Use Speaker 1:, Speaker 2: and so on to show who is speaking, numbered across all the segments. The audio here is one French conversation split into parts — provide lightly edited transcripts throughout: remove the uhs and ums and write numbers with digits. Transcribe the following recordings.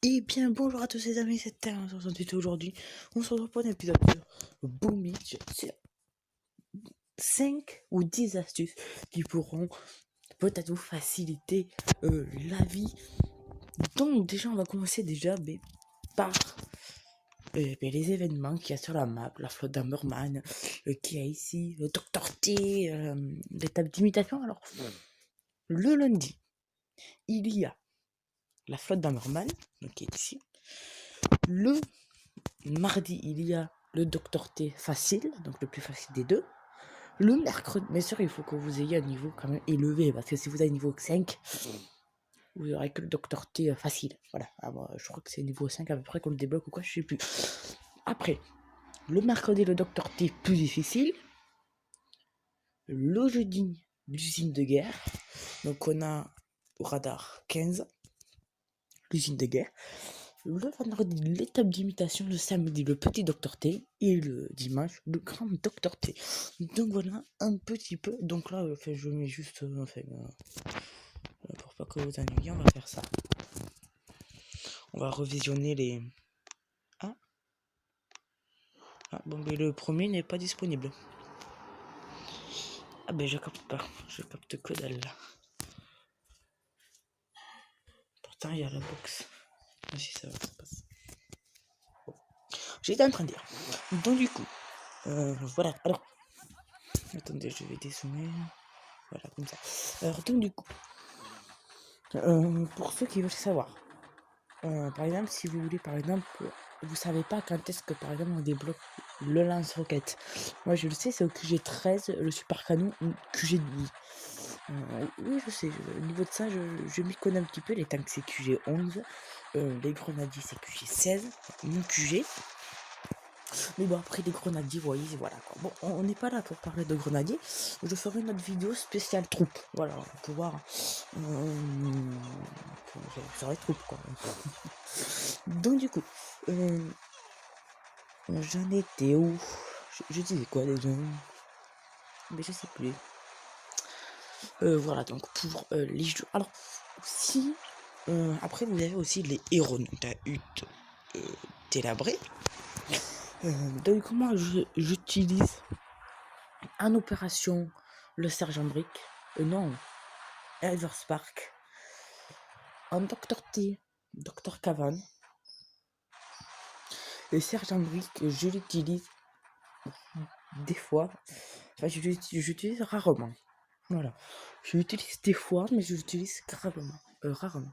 Speaker 1: Et bien bonjour à tous les amis, c'est Terre aujourd'hui. On se retrouve pour un épisode sur Boom Beach, sur 5 ou 10 astuces qui pourront peut-être vous faciliter la vie. Donc déjà on va commencer par les événements qu'il y a sur la map, la flotte d'Amberman, qu'il y a ici, le Dr T, l'étape d'imitation. Alors le lundi, il y a la flotte d'Amberman, qui est ici. Le mardi, il y a le Dr T facile, donc le plus facile des deux. Le mercredi, bien sûr, il faut que vous ayez un niveau quand même élevé, parce que si vous avez niveau 5, vous aurez que le Dr T facile. Voilà, alors, je crois que c'est niveau 5 à peu près qu'on le débloque ou quoi, je sais plus. Après, le mercredi, le Dr T plus difficile. Le jeudi, l'usine de guerre. Donc on a au radar 15, l'usine de guerre. Le vendredi, l'étape d'imitation, le samedi, le petit Dr T, et le dimanche, le grand Dr T. Donc voilà, un petit peu. Donc là, je mets juste, pour pas que vous ennuyiez, on va faire ça. On va revisionner les... Ah, bon, mais le premier n'est pas disponible. Ah ben je capte pas, je capte que dalle là. Pourtant il y a la box. Si ça passe. J'étais en train de dire. Donc du coup, voilà. Alors, attendez, je vais dézoomer. Voilà, comme ça. Alors donc du coup, pour ceux qui veulent savoir, par exemple, si vous voulez, par exemple, vous savez pas quand est-ce que, par exemple, on débloque le lance-roquette. Moi, je le sais, c'est au QG13, le super canon, ou QG12. Oui, je sais, au niveau de ça, je m'y connais un petit peu. Les tanks, c'est QG11. Les grenadiers, c'est QG16. Mon QG. Mais bon, après les grenadiers, vous voyez, voilà quoi. Bon, on n'est pas là pour parler de grenadiers. Je ferai une autre vidéo spéciale troupe. Voilà, pour voir. J'aurai troupe quoi. Donc, du coup, j'en étais où? Je disais quoi déjà? Mais je sais plus. Voilà, donc pour les jeux. Alors, si. Après, vous avez aussi les héros. Donc, t'as hutte délabrée. Donc, comment j'utilise en opération le sergent Brick, non, Elder Spark, en Dr T, Dr Cavan. Le sergent Brick, je l'utilise des fois, enfin j'utilise rarement. Voilà, je l'utilise des fois, mais je l'utilise rarement.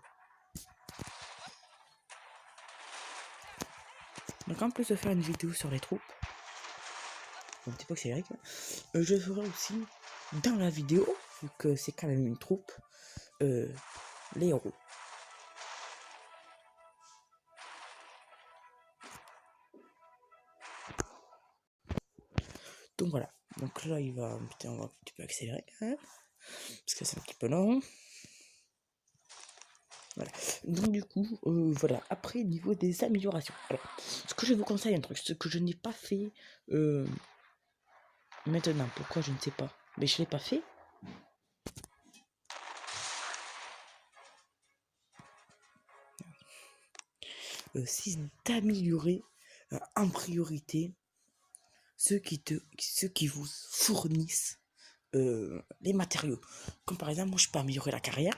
Speaker 1: Donc en plus de faire une vidéo sur les troupes, un petit peu accéléré, je ferai aussi dans la vidéo, vu que c'est quand même une troupe, les héros. Donc voilà, donc là il va, on va un petit peu accélérer, hein, parce que c'est un petit peu long. Voilà. Donc du coup, voilà. Après, niveau des améliorations. Alors, ce que je vous conseille, un truc, ce que je n'ai pas fait maintenant. Pourquoi je ne sais pas. Mais je l'ai pas fait. C'est d'améliorer en priorité ceux qui vous fournissent les matériaux. Comme par exemple, moi je peux améliorer la carrière.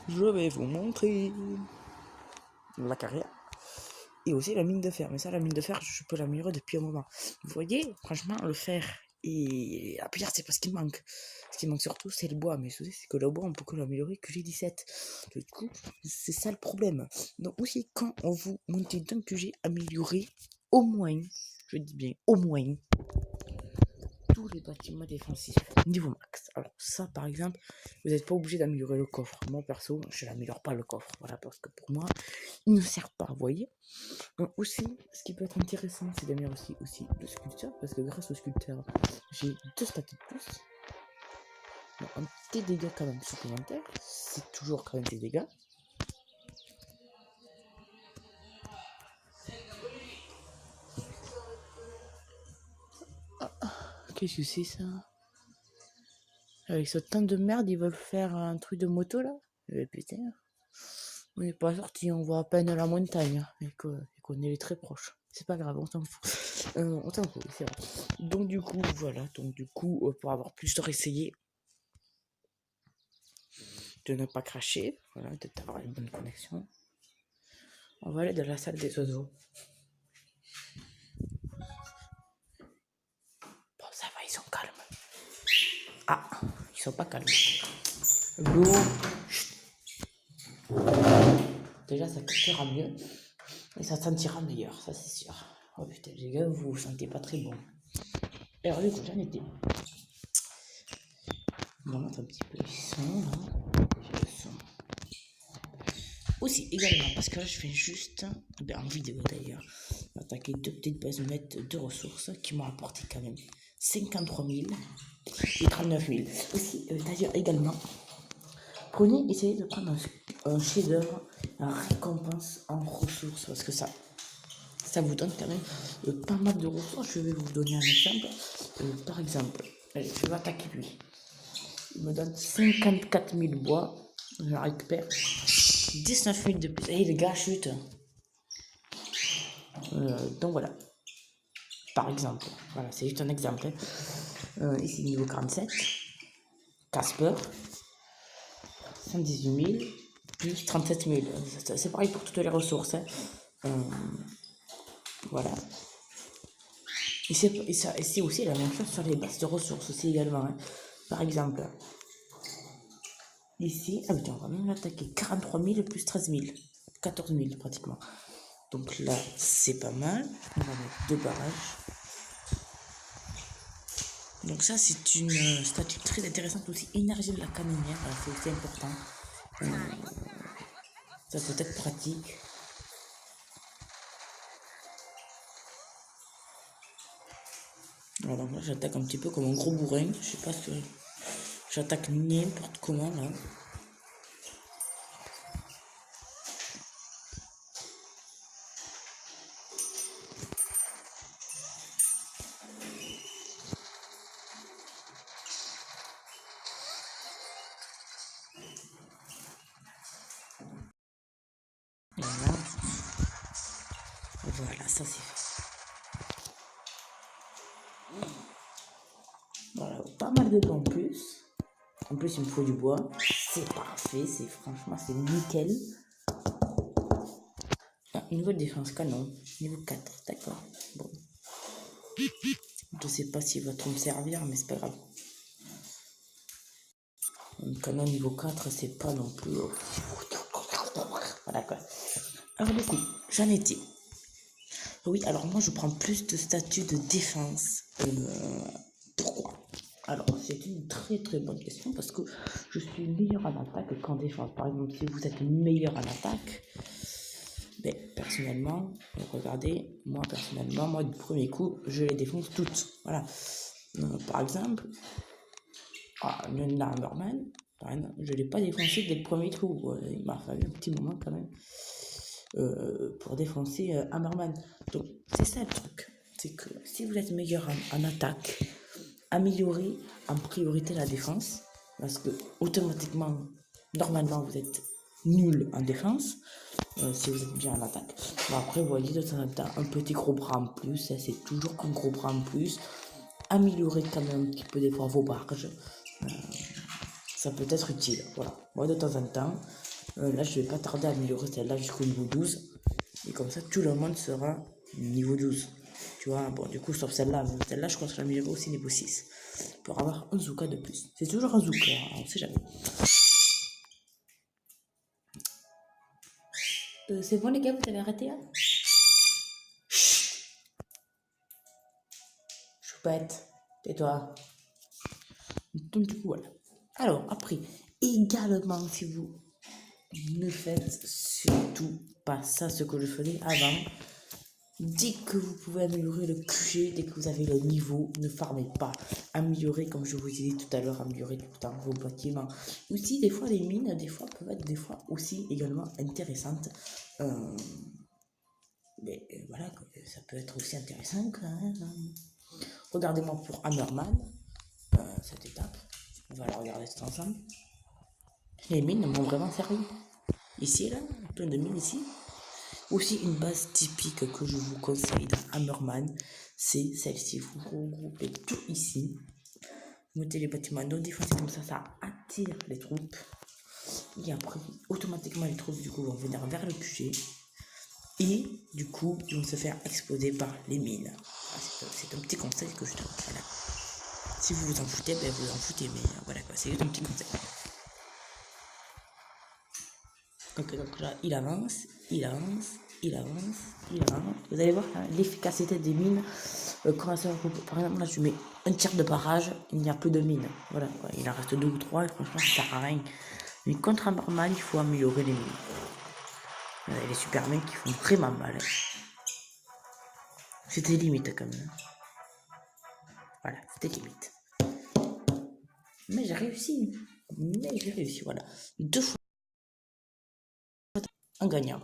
Speaker 1: Je vais vous montrer la carrière. Et aussi la mine de fer. Mais ça, la mine de fer, je peux l'améliorer depuis un moment. Vous voyez, franchement, le fer et la pierre, c'est pas ce qui manque. Ce qui manque surtout, c'est le bois. Mais je vous dis, c'est que le bois, on peut que l'améliorer que j'ai 17. Du coup, c'est ça le problème. Donc aussi, quand on vous montez d'un QG amélioré, au moins, je dis bien au moins, tous les bâtiments défensifs niveau max. Alors ça par exemple, vous n'êtes pas obligé d'améliorer le coffre. Moi perso, je n'améliore pas le coffre. Voilà, parce que pour moi, il ne sert pas, vous voyez. Aussi, ce qui peut être intéressant, c'est d'améliorer aussi le sculpteur, parce que grâce au sculpteur, j'ai 2 statuts de plus. Donc, un petit dégât quand même supplémentaire, c'est toujours quand même des dégâts. Qu'est-ce que c'est ça? Avec ce temps de merde, ils veulent faire un truc de moto là? Putain. On n'est pas sorti, on voit à peine la montagne et qu'on est très proche. C'est pas grave, on s'en fout. On s'en fout, c'est vrai. Donc du coup, voilà. Donc du coup, pour avoir plus de réessayer de ne pas cracher, voilà, d'avoir une bonne connexion, on va aller dans la salle des oiseaux. Bon, ça va, ils sont calmes. Ah, ils sont pas calmes. L'eau. Déjà, ça captera mieux. Et ça sentira meilleur, ça c'est sûr. Oh putain, les gars, vous vous sentez pas très bon. Alors, du coup, j'en étais. On monte un petit peu le son, là. J'ai le son. Aussi, également, parce que là, je fais juste, en vidéo d'ailleurs, attaquer 2 petites bases nettes de ressources qui m'ont apporté quand même 53 000 et 39 000. Aussi, d'ailleurs, également, essayez de prendre un chef-d'œuvre, un récompense en ressources, parce que ça vous donne quand même pas mal de ressources. Je vais vous donner un exemple. Par exemple, allez, je vais attaquer lui. Il me donne 54 000 bois. Je récupère 19 000 de plus. Et les gars chutent. Donc voilà. Par exemple. Voilà, c'est juste un exemple. Ici, niveau 47. Casper. 118 000. Plus 37 000. C'est pareil pour toutes les ressources. Hein. Voilà. Et c'est aussi la même chose sur les bases de ressources aussi également. Hein. Par exemple, ici, ah putain, on va même attaquer 43 000 plus 13 000. 14 000 pratiquement. Donc là, c'est pas mal. On va mettre 2 barrages. Donc ça, c'est une statue très intéressante aussi. Énergie de la canonnière, c'est aussi important. Ça peut être pratique. Voilà, donc là, j'attaque un petit peu comme un gros bourrin. Je sais pas ce que... J'attaque n'importe comment, là. Voilà. Voilà, ça c'est fait. Voilà, pas mal de temps en plus. En plus, il me faut du bois. C'est parfait, franchement, c'est nickel. Ah, une nouvelle défense canon, niveau 4, d'accord. Bon. Je sais pas s'il va trop me servir, mais c'est pas grave. Un canon niveau 4, c'est pas non plus... Voilà quoi. Alors du coup, j'en étais. Oui, alors moi je prends plus de statut de défense. Pourquoi? Alors c'est une très très bonne question parce que je suis meilleur en attaque qu'en défense. Par exemple, si vous êtes meilleur en attaque, ben, personnellement, regardez, moi personnellement, moi du premier coup, je les défonce toutes. Voilà. Par exemple, le Hammerman, je ne l'ai pas défoncé dès le premier trou. Il m'a fallu un petit moment quand même pour défoncer Hammerman. Donc c'est ça le truc. C'est que si vous êtes meilleur en attaque, améliorez en priorité la défense. Parce que automatiquement, normalement, vous êtes nul en défense. Si vous êtes bien en attaque. Bon, après, vous voyez de temps en temps un petit gros bras en plus. C'est toujours un gros bras en plus. Améliorez quand même un petit peu des fois vos barges. Ça peut être utile. Voilà. Moi, de temps en temps, là, je vais pas tarder à améliorer celle-là jusqu'au niveau 12. Et comme ça, tout le monde sera niveau 12. Tu vois, bon, du coup, sauf celle-là. Celle-là, je crois que je l'améliorer aussi niveau 6. Pour avoir un Zuka de plus. C'est toujours un Zuka, hein, on sait jamais. C'est bon, les gars, vous avez arrêté là? Choupette, tais-toi. Donc, du coup, voilà. Alors, après, également, si vous ne faites surtout pas ça, ce que je faisais avant, dès que vous pouvez améliorer le QG, dès que vous avez le niveau, ne farmez pas. Améliorez, comme je vous disais tout à l'heure, améliorez tout le temps vos bâtiments. Aussi, des fois, les mines, des fois, peuvent être des fois aussi également intéressantes. Mais voilà, ça peut être aussi intéressant quand même. Regardez-moi pour Hammerman, cette étape. On va la regarder tout ensemble. Les mines m'ont vraiment servi. Ici, là, plein de mines ici. Aussi, une base typique que je vous conseille dans Hammerman, c'est celle-ci. Vous regroupez tout ici. Vous mettez les bâtiments dans des fois, comme ça attire les troupes. Et après, automatiquement, les troupes, du coup, vont venir vers le QG. Et, du coup, ils vont se faire exploser par les mines. C'est un petit conseil que je donne. Voilà. Si vous vous en foutez, ben vous en foutez. Mais voilà, quoi, c'est juste un petit conseil. Ok, donc là, il avance. Vous allez voir l'efficacité des mines. Par exemple, là, je mets un tiers de barrage, il n'y a plus de mines. Voilà, quoi. Il en reste 2 ou 3, et franchement, ça sert à rien. Mais contre un normal, il faut améliorer les mines. Il y a les Supermen qui font vraiment mal. C'était limite quand même. Voilà, c'était limite. Mais j'ai réussi. Voilà. 2 fois un gagnant.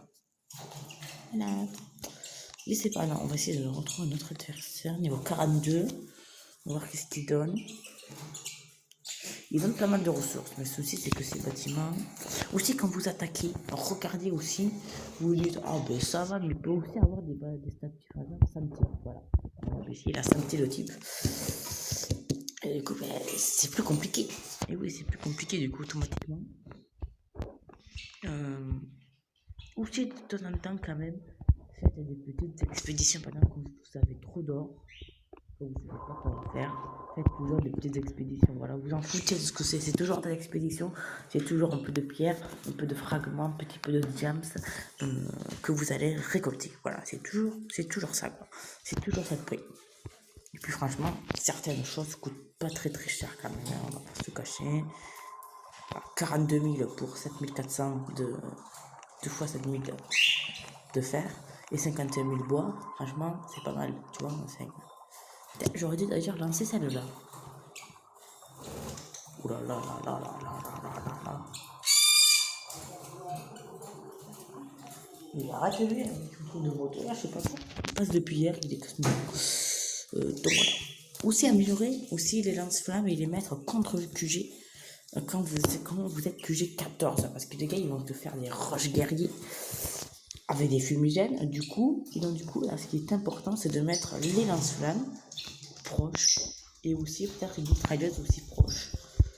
Speaker 1: Voilà. Mais c'est pas, non, on va essayer de retrouver notre adversaire. Niveau 42. On va voir qu'est-ce qu'il donne. Il donne pas mal de ressources. Mais le souci, c'est que ces bâtiments. Aussi, quand vous attaquez, regardez aussi. Vous dites, ah ben ça va, mais il peut aussi avoir des statues. Par exemple, Samti. Voilà. Ici, il a Samti le type. Et du coup, ben, c'est plus compliqué. Et oui, c'est plus compliqué du coup, automatiquement. Aussi, de temps en temps, quand même, faites des petites expéditions pendant que vous avez trop d'or. Que vous ne savez pas quoi faire. Faites toujours des petites expéditions. Voilà, vous en foutez de ce que c'est. C'est toujours des expéditions. C'est toujours un peu de pierre, un peu de fragments, un petit peu de diams que vous allez récolter. Voilà, c'est toujours ça, quoi. C'est toujours ça de prix. Et puis franchement, certaines choses coûtent pas très cher quand même, hein, on va pas se cacher. 42 000 pour 7400 de 2 fois 7000 de fer et 51 000 bois, franchement, c'est pas mal, tu vois. J'aurais dû d'ailleurs lancer celle-là. Ouh là là là là là là là là. Il arrête lui, de moto, là, je sais pas quoi. Il passe depuis hier, il est donc voilà. Aussi améliorer aussi les lance-flammes et les mettre contre le QG quand vous êtes QG 14, parce que les gars ils vont te faire des roches guerriers avec des fumigènes. Du coup, là, ce qui est important, c'est de mettre les lance-flammes proches et aussi peut-être une mitrailleuse aussi proche.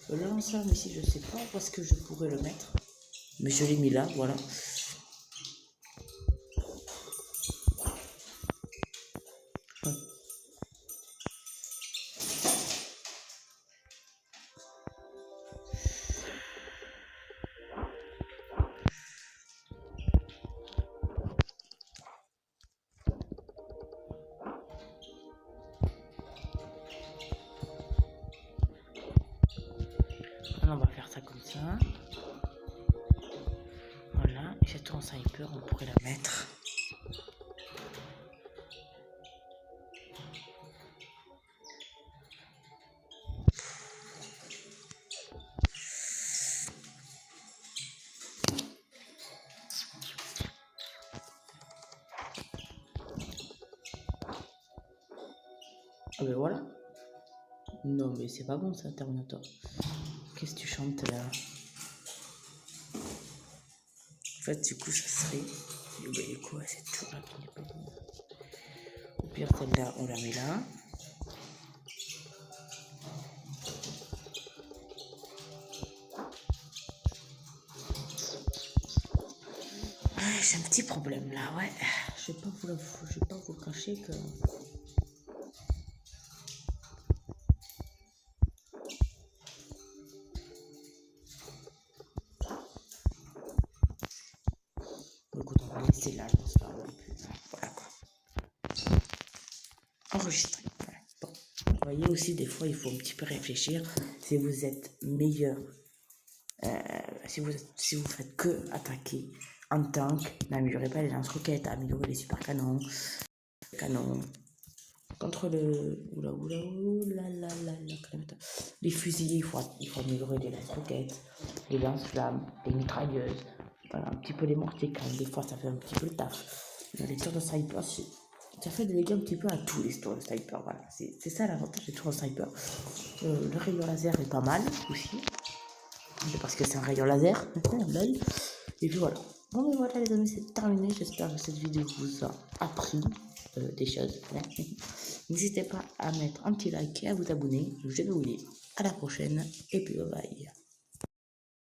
Speaker 1: Le lance-flamme ici, je sais pas où est-ce que je pourrais le mettre, mais je l'ai mis là, voilà. On va faire ça comme ça. Voilà, et cette tour en sniper, on pourrait la mettre. Ah ben voilà. Non mais c'est pas bon ça, Terminator. Qu'est-ce que tu chantes là? En fait, du coup, ça serait. Ben, quoi, cette tour là qui n'est pas bonne. Au pire, celle-là, on la met là. J'ai un petit problème là, ouais. Je vais pas vous cacher que. Bon, écoute, on va laisser là, je pense pas non plus. Voilà quoi. Enregistrer. Voilà. Bon. Vous voyez aussi, des fois, il faut un petit peu réfléchir. Si vous êtes meilleur, si vous faites que attaquer en tank, n'améliorez pas les lance-roquettes, améliorez les super canons. Contre le. Les fusils, il faut améliorer les lance-roquettes, les lance-flammes, les mitrailleuses, voilà, un petit peu les mortiers quand même. Des fois, ça fait un petit peu le taf. Dans les tours de sniper, ça fait des dégâts un petit peu à tous les tours de sniper. Voilà, c'est ça l'avantage des tours de sniper. Le rayon laser est pas mal aussi. Parce que c'est un rayon laser, Et puis voilà. Bon, mais voilà, les amis, c'est terminé. J'espère que cette vidéo vous a appris des choses. N'hésitez pas à mettre un petit like et à vous abonner. Je vais vous dire à la prochaine. Et puis bye bye.